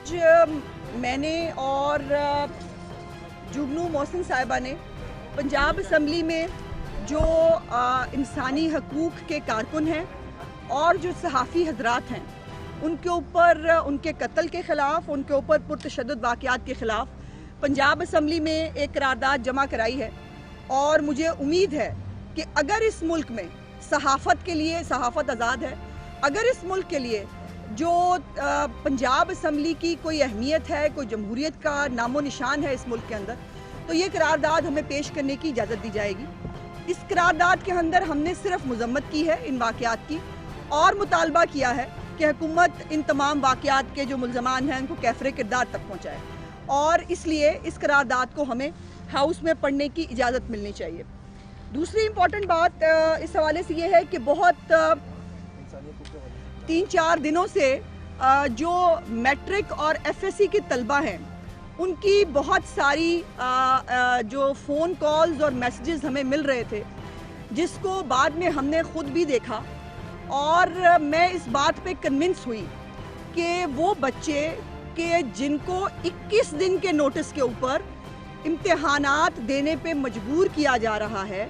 आज मैंने और जुगनू मोहसिन साहिबा ने पंजाब असम्बली में जो इंसानी हकूक़ के कारकुन हैं और जो सहाफ़ी हजरात हैं उनके ऊपर उनके कत्ल के ख़िलाफ़, उनके ऊपर पुरतशद्दुद वाक़यात के ख़िलाफ़ पंजाब असम्बली में एक करारदाद जमा कराई है। और मुझे उम्मीद है कि अगर इस मुल्क में सहाफ़त के लिए, सहाफ़त आज़ाद है, अगर इस मुल्क के लिए जो पंजाब असम्बली की कोई अहमियत है, कोई जमहूरियत का नामो निशान है इस मुल्क के अंदर, तो ये करारदाद हमें पेश करने की इजाज़त दी जाएगी। इस करारदाद के अंदर हमने सिर्फ मज़म्मत की है इन वाक़यात की और मुतालबा किया है कि हुकूमत इन तमाम वाक़यात के जो मुल्ज़मान हैं उनको कैफ़रे किरदार तक पहुँचाए, और इसलिए इस करारदाद को हमें हाउस में पढ़ने की इजाज़त मिलनी चाहिए। दूसरी इम्पॉर्टेंट बात इस हवाले से ये है कि बहुत 3-4 दिनों से जो मैट्रिक और एफएससी की तलबा हैं उनकी बहुत सारी जो फ़ोन कॉल्स और मैसेजेस हमें मिल रहे थे, जिसको बाद में हमने ख़ुद भी देखा, और मैं इस बात पे कन्विंस हुई कि वो बच्चे के जिनको 21 दिन के नोटिस के ऊपर इम्तिहानात देने पे मजबूर किया जा रहा है,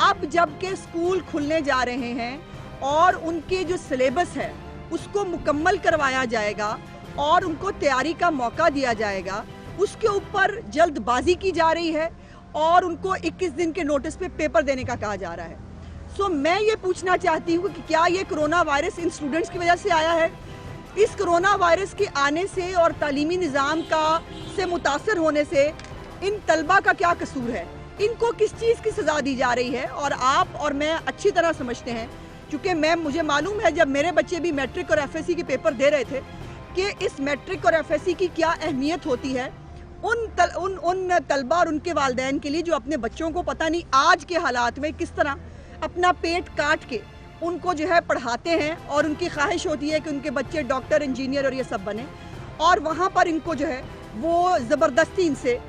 अब जबकि स्कूल खुलने जा रहे हैं और उनके जो सिलेबस है उसको मुकम्मल करवाया जाएगा और उनको तैयारी का मौका दिया जाएगा, उसके ऊपर जल्दबाजी की जा रही है और उनको 21 दिन के नोटिस पे पेपर देने का कहा जा रहा है। सो मैं ये पूछना चाहती हूँ कि क्या ये कोरोना वायरस इन स्टूडेंट्स की वजह से आया है? इस कोरोना वायरस के आने से और तालीमी निज़ाम का से मुतासर होने से इन तलबा का क्या कसूर है? इनको किस चीज़ की सज़ा दी जा रही है? और आप और मैं अच्छी तरह समझते हैं, क्योंकि मुझे मालूम है जब मेरे बच्चे भी मैट्रिक और एफएससी के पेपर दे रहे थे कि इस मैट्रिक और एफएससी की क्या अहमियत होती है उन तलबा और उनके वालिदैन के लिए जो अपने बच्चों को पता नहीं आज के हालात में किस तरह अपना पेट काट के उनको जो है पढ़ाते हैं, और उनकी ख्वाहिश होती है कि उनके बच्चे डॉक्टर, इंजीनियर और ये सब बने, और वहाँ पर इनको जो है वो ज़बरदस्ती इनसे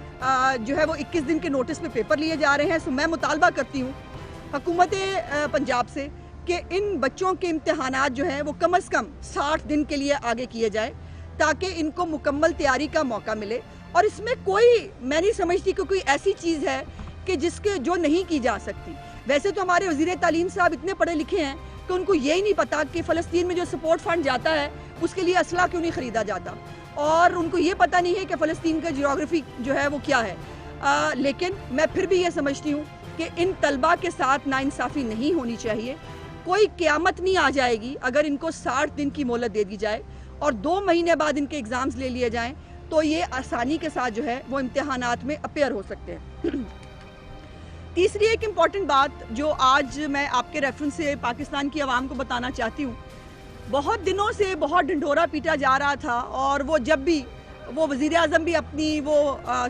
जो है वो 21 दिन के नोटिस पे पेपर लिए जा रहे हैं। सो मैं मुतालबा करती हूँ हुकूमत पंजाब से कि इन बच्चों के इम्तिहानात जो हैं वो कम से कम 60 दिन के लिए आगे किए जाए ताकि इनको मुकम्मल तैयारी का मौका मिले। और इसमें मैं नहीं समझती कि कोई ऐसी चीज़ है कि जिसके जो नहीं की जा सकती। वैसे तो हमारे वज़ीर तालीम साहब इतने पढ़े लिखे हैं कि उनको यही नहीं पता कि फ़लस्तीन में जो सपोर्ट फंड जाता है उसके लिए असला क्यों नहीं ख़रीदा जाता, और उनको ये पता नहीं है कि फ़लस्तीन का जियोग्राफी जो है वो क्या है। लेकिन मैं फिर भी ये समझती हूँ कि इन तलबा के साथ नाइंसाफ़ी नहीं होनी चाहिए। कोई क़यामत नहीं आ जाएगी अगर इनको 60 दिन की मोहलत दे दी जाए और 2 महीने बाद इनके एग्ज़ाम्स ले लिए जाएँ, तो ये आसानी के साथ जो है वो इम्तिहानात में अपीयर हो सकते हैं। तीसरी एक इम्पॉर्टेंट बात जो आज मैं आपके रेफरेंस से पाकिस्तान की आवाम को बताना चाहती हूँ, बहुत दिनों से बहुत ढंढोरा पीटा जा रहा था, और वो जब भी वो वज़ीर आज़म भी अपनी वो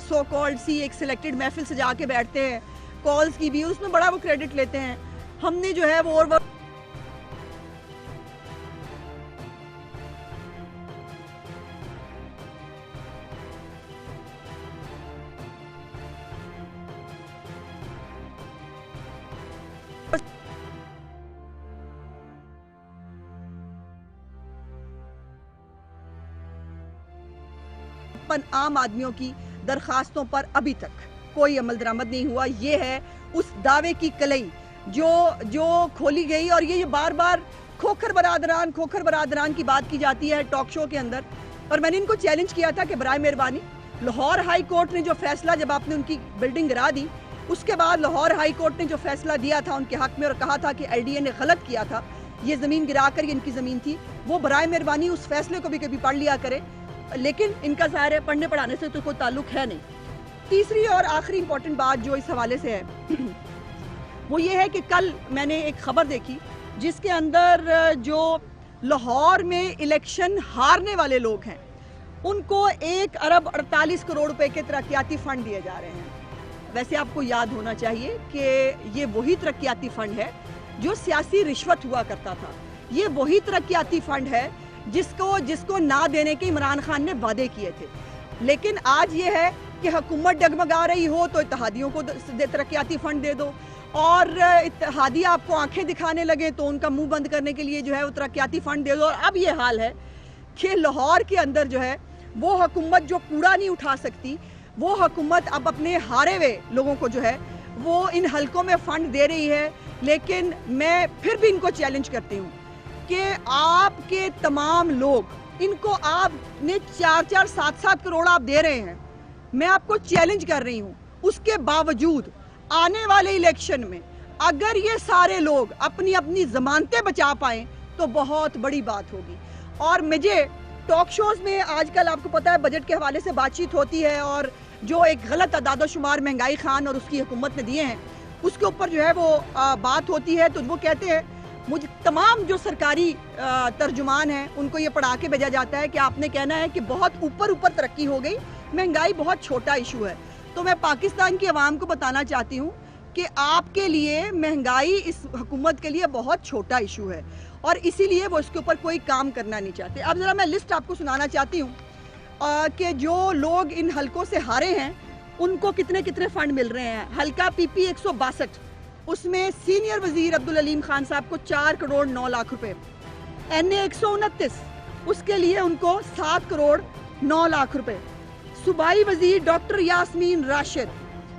सो कॉल्ड सी एक सिलेक्टेड महफिल सजा के बैठते हैं, कॉल्स की भी उसमें बड़ा वो क्रेडिट लेते हैं। हमने जो है वो और आम आदमियों की दरखास्तों पर अभी तक कोई अमल दरामद नहीं हुआ। ये है उस दावे की कलई जो खोली गई, और ये बार बार खोखर बरादरान की बात की जाती है टॉक शो के अंदर। और मैंने इनको चैलेंज किया था कि बराए मेहरबानी लाहौर हाई कोर्ट ने जो फैसला, जब आपने उनकी बिल्डिंग गिरा दी उसके बाद लाहौर हाई कोर्ट ने जो फैसला दिया था उनके हक में और कहा था कि एलडीए ने गलत किया था, ये ज़मीन गिराकर ये इनकी ज़मीन थी, वो बराए मेहरबानी उस फैसले को भी कभी पढ़ लिया करें। लेकिन इनका ज़ाहिर है पढ़ने पढ़ाने से तो कोई ताल्लुक है नहीं। तीसरी और आखिरी इम्पॉर्टेंट बात जो इस हवाले से है वो ये है कि कल मैंने एक खबर देखी जिसके अंदर जो लाहौर में इलेक्शन हारने वाले लोग हैं उनको 1 अरब 48 करोड़ रुपए के तरक्याती फ़ंड दिए जा रहे हैं। वैसे आपको याद होना चाहिए कि ये वही तरक्याती फ़ंड है जो सियासी रिश्वत हुआ करता था। ये वही तरक्याती फ़ंड है जिसको ना देने के इमरान खान ने वादे किए थे। लेकिन आज ये है कि हुकूमत डगमगा रही हो तो इत्तेहादियों को तरक्याती फ़ंड दे दो, और इत्तेहादी आपको आंखें दिखाने लगे तो उनका मुंह बंद करने के लिए जो है वो तरक्याती फ़ंड दे दो। और अब ये हाल है कि लाहौर के अंदर जो है وہ حکومت جو کوڑا نہیں اٹھا سکتی، وہ حکومت اب اپنے ہارے ہوئے لوگوں کو جو ہے وہ ان حلقوں میں فنڈ دے رہی ہے. لیکن میں پھر بھی ان کو چیلنج کرتی ہوں کہ آپ کے تمام لوگ، ان کو آپ نے 4-4 7-7 کروڑ آپ دے رہے ہیں. میں آپ کو چیلنج کر رہی ہوں، اس کے باوجود آنے والے الیکشن میں اگر یہ سارے لوگ اپنی اپنی ضمانتیں بچا پائیں تو بہت بڑی بات ہوگی. اور مجھے ٹاک شوز میں آج کل آپ کو پتہ ہے بجٹ کے حوالے سے بات چیت ہوتی ہے، اور جو ایک غلط اعداد و شمار مہنگائی خان اور اس کی حکومت نے دیے ہیں اس کے اوپر جو ہے وہ بات ہوتی ہے. تو وہ کہتے ہیں، مجھے تمام جو سرکاری ترجمان ہیں ان کو یہ پڑھا کے بھیجا جاتا ہے کہ آپ نے کہنا ہے کہ بہت اوپر ترقی ہو گئی، مہنگائی بہت چھوٹا ایشو ہے. تو میں پاکستان کی عوام کو بتانا چاہتی ہوں کہ آپ کے لیے مہنگائی اس حکومت کے لیے بہت چھوٹا ایشو ہے، اور اسی لیے وہ اس کے اوپر کوئی کام کرنا نہیں چاہتے. اب ذرا میں لسٹ آپ کو سنانا چاہتی ہوں کہ جو لوگ ان حلقوں سے ہارے ہیں ان کو کتنے فنڈ مل رہے ہیں. حلقہ پی پی 162، اس میں سینئر وزیر عبدالعلیم خان صاحب کو 4 کروڑ 9 لاکھ روپے. این اے 129، اس کے لیے ان کو 7 کروڑ 9 لاکھ روپے. صوبائی وزیر ڈاکٹر یاسمین راشد،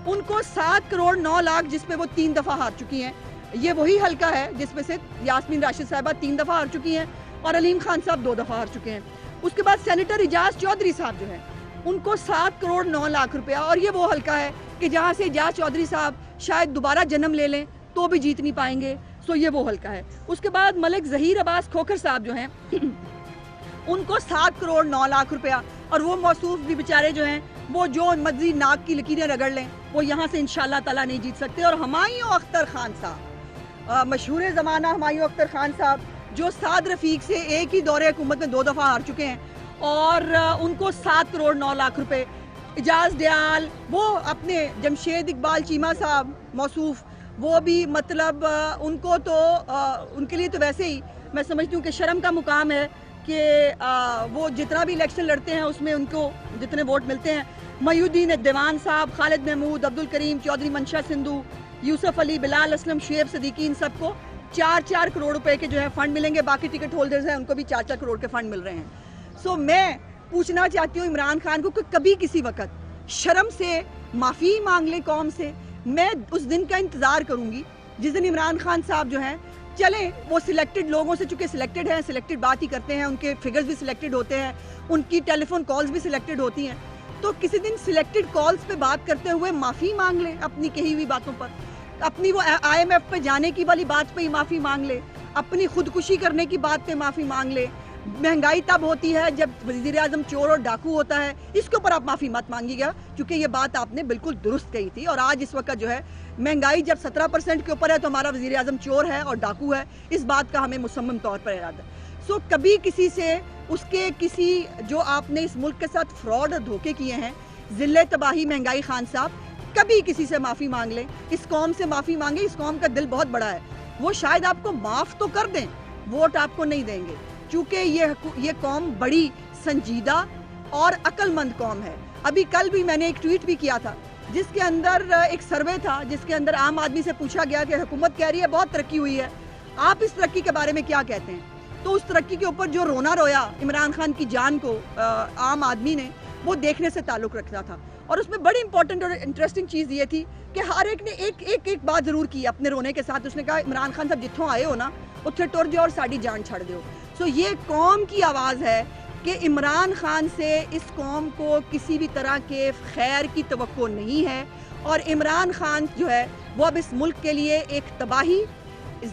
ان کو 7 کروڑ 9 لاکھ، جس پہ وہ 3 دفعہ ہار چکی ہیں. یہ وہی حلقہ ہے جس میں سے یاسمین راشد صاحبہ 3 دفعہ ہار چکی ہیں اور علیم خان صاحب 2 دفعہ ہار چکے ہیں. اس کے بعد سینیٹر اجاز چودھری صاحب جو ہیں ان کو 7 کروڑ 9 لاکھ روپیہ، اور یہ وہ حلقہ ہے کہ جہاں سے اجاز چودھری صاحب شاید دوبارہ جنم لے لیں تو بھی جیت نہیں پائیں گے. سو یہ وہ حلقہ ہے. اس کے بعد ملک ظہیر عباس کھوکھر صاحب جو ہیں ان کو 7 کروڑ 9 لاکھ روپیہ، اور وہ موصوف بھی بیچارے جو ہیں وہ جو مزید ناک کی لکیریں رگڑ لیں وہ یہاں سے انشاءاللہ تعالیٰ نہیں جیت سکتے. اور ہمایوں اختر خان صاحب، مشہور زمانہ ہمایوں اختر خان صاحب، جو سعد رفیق سے ایک ہی دور حکومت میں 2 دفعہ ہار چکے ہیں، اور ان کو 7 کروڑ 9 لاکھ روپے. اجاز دیال، وہ اپنے جمشید اقبال چیمہ صاحب موصوف، وہ بھی مطلب ان کو تو ان کے لیے تو ویسے ہی میں سمجھتی ہوں کہ شرم کا مقام ہے کہ وہ جتنا بھی الیکشن لڑتے ہیں اس میں ان کو جتنے ووٹ ملتے ہیں. محی الدین دیوان صاحب، خالد محمود، عبدالکریم چودھری، منشا سندھو، یوسف علی، بلال اسلم، شعیب صدیقی، ان سب کو 4 کروڑ روپے کے جو ہے فنڈ ملیں گے. باقی ٹکٹ ہولڈرز ہیں ان کو بھی 4 کروڑ کے فنڈ مل رہے ہیں. سو میں پوچھنا چاہتی ہوں عمران خان کو کہ کبھی کسی وقت شرم سے معافی مانگ لیں قوم سے. میں اس دن کا انتظار کروں گی جس دن عمران خان صاحب جو ہیں چلیں وہ سلیکٹڈ لوگوں سے، چونکہ سلیکٹڈ ہیں، سلیکٹڈ بات ہی کرتے ہیں، ان کے فگرز بھی سلیکٹڈ ہوتے ہیں، ان کی ٹیلی فون کالز بھی سلیکٹڈ ہوتی ہیں، تو کسی دن سلیکٹڈ کالز پہ بات کرتے ہوئے معافی مانگ لیں اپنی کہی ہوئی باتوں پر. اپنی وہ آئی ایم ایف پہ جانے کی والی بات پہ ہی معافی مانگ لے، اپنی خودکشی کرنے کی بات پہ معافی مانگ لے. مہنگائی تب ہوتی ہے جب وزیر اعظم چور اور ڈاکو ہوتا ہے، اس کے اوپر آپ معافی مت مانگی گا، کیونکہ یہ بات آپ نے بالکل درست کہی تھی. اور آج اس وقت جو ہے مہنگائی جب 17% کے اوپر ہے تو ہمارا وزیر اعظم چور ہے اور ڈاکو ہے، اس بات کا ہمیں مصمم طور پر ارادہ ہے. سو کبھی کسی سے اس کے کسی جو آپ نے اس ملک کے ساتھ فراڈ اور دھوکے کیے ہیں، ذلت تباہی مہنگائی خان صاحب، کبھی کسی سے معافی مانگ لیں، اس قوم سے معافی مانگیں. اس قوم کا دل بہت بڑا ہے، وہ شاید آپ کو معاف تو کر دیں، ووٹ آپ کو نہیں دیں گے، چونکہ یہ قوم بڑی سنجیدہ اور عقل مند قوم ہے. ابھی کل بھی میں نے ایک ٹویٹ بھی کیا تھا جس کے اندر ایک سروے تھا، جس کے اندر عام آدمی سے پوچھا گیا کہ حکومت کہہ رہی ہے بہت ترقی ہوئی ہے، آپ اس ترقی کے بارے میں کیا کہتے ہیں؟ تو اس ترقی کے اوپر جو رونا رویا عمران خان کی جان کو عام آدمی نے، وہ دیکھنے سے تعلق رکھتا تھا. اور اس میں بڑی امپورٹنٹ اور انٹرسٹنگ چیز یہ تھی کہ ہر ایک نے ایک بات ضرور کی اپنے رونے کے ساتھ. اس نے کہا عمران خان صاحب جتھوں آئے ہو نا اتھے ٹر جاؤ اور ساڑی جان چھڑ دیو. سو یہ قوم کی آواز ہے کہ عمران خان سے اس قوم کو کسی بھی طرح کے خیر کی توقع نہیں ہے، اور عمران خان جو ہے وہ اب اس ملک کے لیے ایک تباہی،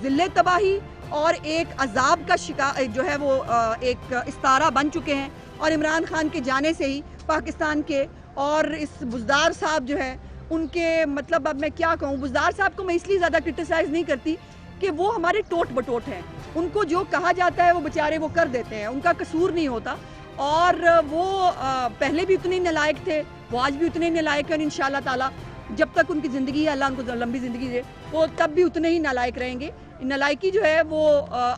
ذلت تباہی اور ایک عذاب کا شکار جو ہے وہ ایک استارہ بن چکے ہیں. اور عمران خان کے جانے سے ہی پاکستان کے اور اس بزدار صاحب جو ہے ان کے مطلب اب میں کیا کہوں، بزدار صاحب کو میں اس لیے زیادہ کرٹیسائز نہیں کرتی کہ وہ ہمارے ٹوٹ بٹوٹ ہیں، ان کو جو کہا جاتا ہے وہ بیچارے وہ کر دیتے ہیں، ان کا قصور نہیں ہوتا. اور وہ پہلے بھی اتنے نالائق تھے، وہ آج بھی اتنے نالائق ہیں، انشاءاللہ تعالیٰ جب تک ان کی زندگی ہے، اللہ ان کو لمبی زندگی دے، وہ تب بھی اتنے ہی نالائق رہیں گے. نالائکی جو ہے وہ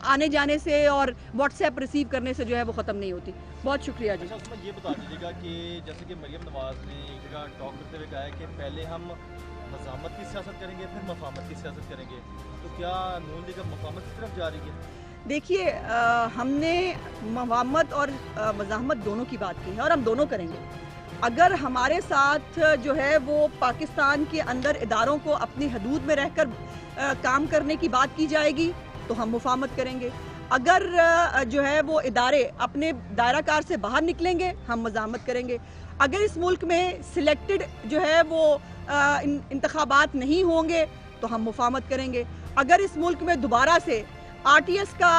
آنے جانے سے اور واٹس ایپ ریسیو کرنے سے جو ہے وہ ختم نہیں ہوتی. بہت شکریہ جی. اچھا یہ بتا دیجیے گا کہ جیسے کہ مریم نواز نے ایک جگہ ٹاک کرتے ہوئے کہا ہے کہ پہلے ہم مزاحمت کی سیاست کریں گے پھر مفاہمت کی سیاست کریں گے، تو کیا نون لیگ اب مفاہمت کی طرف جا رہی ہے؟ देखिए हमने मवामत और मज़ाहमत दोनों की बात की है और हम दोनों करेंगे। अगर हमारे साथ जो है वो पाकिस्तान के अंदर इदारों को अपनी हदूद में रहकर काम करने की बात की जाएगी तो हम मुफाहमत करेंगे। अगर जो है वो इदारे अपने दायरा कार से बाहर निकलेंगे हम मज़ाहमत करेंगे। अगर इस मुल्क में सिलेक्टेड जो है वो इंतखाबात नहीं होंगे तो हम मुफाहमत करेंगे। अगर इस मुल्क में दोबारा से RTS का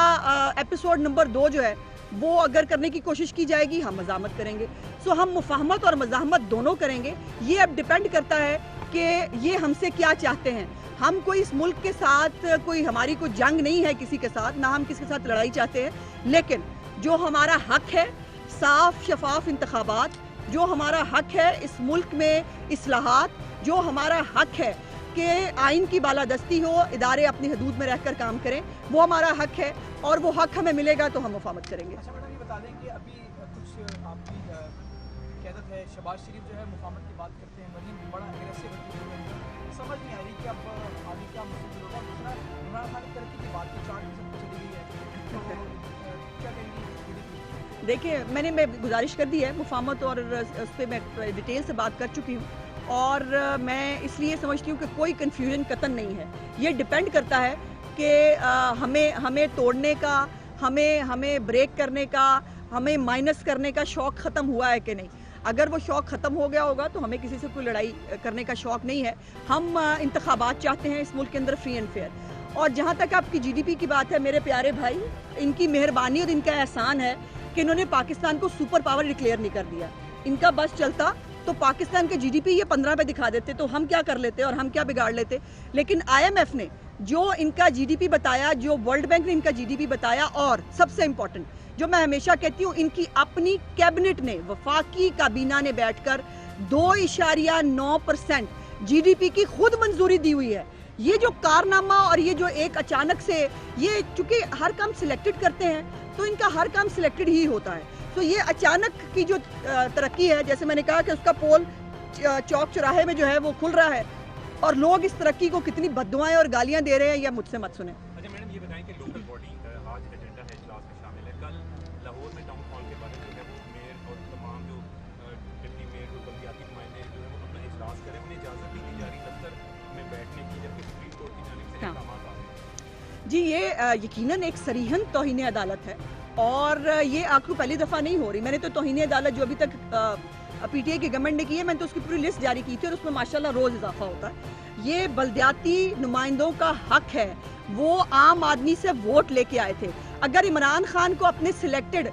एपिसोड नंबर 2 जो है वो अगर करने की कोशिश की जाएगी हम मज़ाहमत करेंगे। सो हम मुफाहमत और मज़ाहमत दोनों करेंगे। ये अब डिपेंड करता है कि ये हमसे क्या चाहते हैं। हम कोई इस मुल्क के साथ कोई हमारी कोई जंग नहीं है किसी के साथ, ना हम किसी के साथ लड़ाई चाहते हैं, लेकिन जो हमारा हक है साफ शफाफ इंतखाबात, जो हमारा हक है इस मुल्क में इस्लाहात, जो हमारा हक है कि आइन की बालादस्ती हो, इदारे अपनी हदूद में रहकर काम करें, वो हमारा हक है और वो हक हमें मिलेगा तो हम मुफाहमत करेंगे। अच्छा मैडम, ये बता दें कि अभी कुछ आपकी क़यादत है, शहबाज शरीफ जो है मुफाहमत की बात करते हैं, मरीम बड़ा एग्रेसिव है, समझ नहीं आ रही कि अब आगे क्या मुस्तक़बिल होगा। दूसरा, इमरान खान की तरक्की की बात की 4% चली गई है, तो क्या कहेंगी? देखिए मैं गुजारिश कर दी है मुफाहमत और उस पर मैं डिटेल से बात कर चुकी हूँ और मैं इसलिए समझती हूँ कि कोई कन्फ्यूजन कतन नहीं है। ये डिपेंड करता है कि हमें तोड़ने का, हमें ब्रेक करने का, हमें माइनस करने का शौक़ ख़त्म हुआ है कि नहीं। अगर वो शौक़ ख़त्म हो गया होगा तो हमें किसी से कोई लड़ाई करने का शौक़ नहीं है। हम इंतखाबात चाहते हैं इस मुल्क के अंदर फ्री एंड फेयर। और जहाँ तक आपकी GDP की बात है मेरे प्यारे भाई, इनकी मेहरबानी और इनका एहसान है कि इन्होंने पाकिस्तान को सुपर पावर डिक्लेयर नहीं कर दिया। इनका बस चलता तो पाकिस्तान के GDP ये 15 पे दिखा देते तो हम क्या कर लेते और हम क्या बिगाड़ लेते। लेकिन IMF ने जो इनका GDP बताया, जो वर्ल्ड बैंक ने इनका GDP बताया, और सबसे इम्पोर्टेंट जो मैं हमेशा कहती हूँ, इनकी अपनी कैबिनेट ने, वफाकी काबीना ने बैठकर 2.9% GDP की खुद मंजूरी दी हुई है। ये जो कारनामा और ये जो एक अचानक से, ये चूंकि हर काम सिलेक्टेड करते हैं तो इनका हर काम सिलेक्टेड ही होता है। तो ये अचानक की जो तरक्की है, जैसे मैंने कहा कि उसका पोल चौक चौराहे में जो है वो खुल रहा है और लोग इस तरक्की को कितनी बद्दुआएं और गालियां दे रहे हैं, या मुझसे मत सुने। अच्छा मैडम, ये बताएं कि लोकल बॉडी आज एजेंडा है, इजलास में शामिल है। कल लाहौर में टाउन हॉल के बारे में जो है वो मेयर और तमाम जो डिप्टी मेयर और बल्दियाती नुमाइंदे जो है वो अपना इजलास करें, उन्हें इजाज़त भी दी जा रही दफ्तर में बैठने की, जबकि सुप्रीम कोर्ट की जानिब से अहकाम आ रहे हैं। जी, ये यकीनन एक सरीहन तौहीन अदालत है और ये आखिर पहली दफ़ा नहीं हो रही। मैंने तो तौहीन अदालत जो अभी तक PTI की गवर्नमेंट ने की है, मैंने तो उसकी पूरी लिस्ट जारी की थी और उसमें माशाल्लाह रोज़ इजाफा होता है। ये बल्दियाती नुमाइंदों का हक है, वो आम आदमी से वोट लेके आए थे। अगर इमरान खान को अपने सिलेक्टेड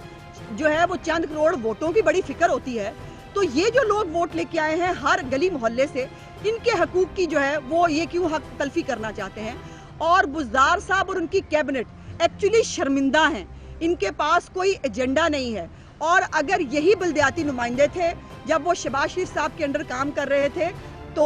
जो है वो चंद करोड़ वोटों की बड़ी फिक्र होती है तो ये जो लोग वोट लेके आए हैं हर गली मोहल्ले से, इनके हकूक़ की जो है वो ये क्यों हक तलफी करना चाहते हैं। और बुज़दार साहब और उनकी कैबिनेट एक्चुअली शर्मिंदा हैं, इनके पास कोई एजेंडा नहीं है। और अगर यही बल्दियाती नुमाइंदे थे जब वो शहबाज शरीफ साहब के अंडर काम कर रहे थे तो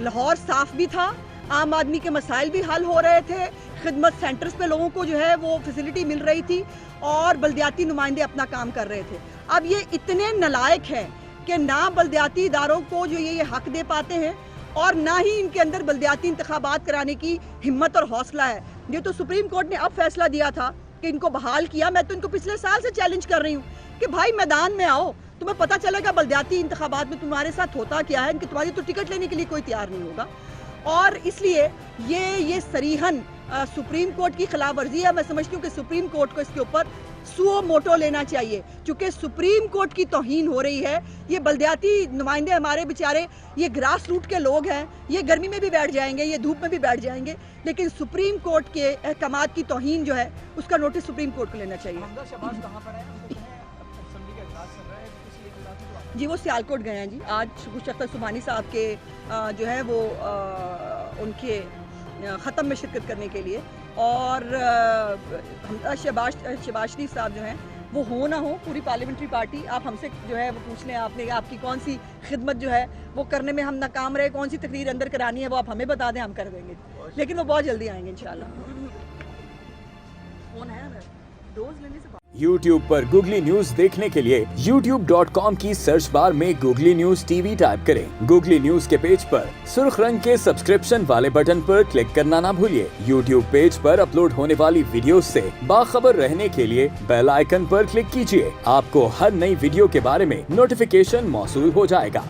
लाहौर साफ भी था, आम आदमी के मसाइल भी हल हो रहे थे, खिदमत सेंटर्स पे लोगों को जो है वो फैसिलिटी मिल रही थी और बल्दियाती नुमाइंदे अपना काम कर रहे थे। अब ये इतने नालायक हैं कि ना बल्दियाती इदारों को जो ये हक दे पाते हैं और ना ही इनके अंदर बल्दियाती इंतखाबात कराने की हिम्मत और हौसला है। ये तो सुप्रीम कोर्ट ने अब फैसला दिया था कि इनको बहाल किया। मैं तो इनको पिछले साल से चैलेंज कर रही हूँ कि भाई मैदान में आओ, तुम्हें पता चलेगा बल्दियाती इंतखाबात में तुम्हारे साथ होता क्या है। इनकी तुम्हारी तो टिकट लेने के लिए कोई तैयार नहीं होगा और इसलिए ये सरीहन सुप्रीम कोर्ट की खिलाफ वर्जी है। मैं समझती हूँ कि सुप्रीम कोर्ट को इसके ऊपर सुओ मोटो लेना चाहिए, क्योंकि सुप्रीम कोर्ट की तौहीन हो रही है। ये बल्दियाती नुमाइंदे हमारे बेचारे, ये ग्रास रूट के लोग हैं, ये गर्मी में भी बैठ जाएंगे, ये धूप में भी बैठ जाएंगे, लेकिन सुप्रीम कोर्ट के अहकामात की तौहीन जो है उसका नोटिस सुप्रीम कोर्ट को लेना चाहिए। जी, वो सियालकोट गए हैं जी। आज कुछ अख्तर सुबहानी साहब के जो है वो उनके ख़त्म में शिरकत करने के लिए, और शहबाज शरीफ साहब जो हैं वो हो ना हो, पूरी पार्लियामेंट्री पार्टी, आप हमसे जो है वो पूछ लें आपने आपकी कौन सी खिदमत जो है वो करने में हम नाकाम रहे, कौन सी तकरीर अंदर करानी है वो आप हमें बता दें, हम कर देंगे। लेकिन वो बहुत जल्दी आएंगे इंशाल्लाह। फोन है डोज लेने से YouTube पर गूगली न्यूज देखने के लिए youtube.com की सर्च बार में गूगली न्यूज टीवी टाइप करें। गूगली न्यूज के पेज पर सुर्ख रंग के सब्सक्रिप्शन वाले बटन पर क्लिक करना ना भूलिए। YouTube पेज पर अपलोड होने वाली वीडियो से बाखबर रहने के लिए बेल आइकन पर क्लिक कीजिए। आपको हर नई वीडियो के बारे में नोटिफिकेशन मौसूल हो जाएगा।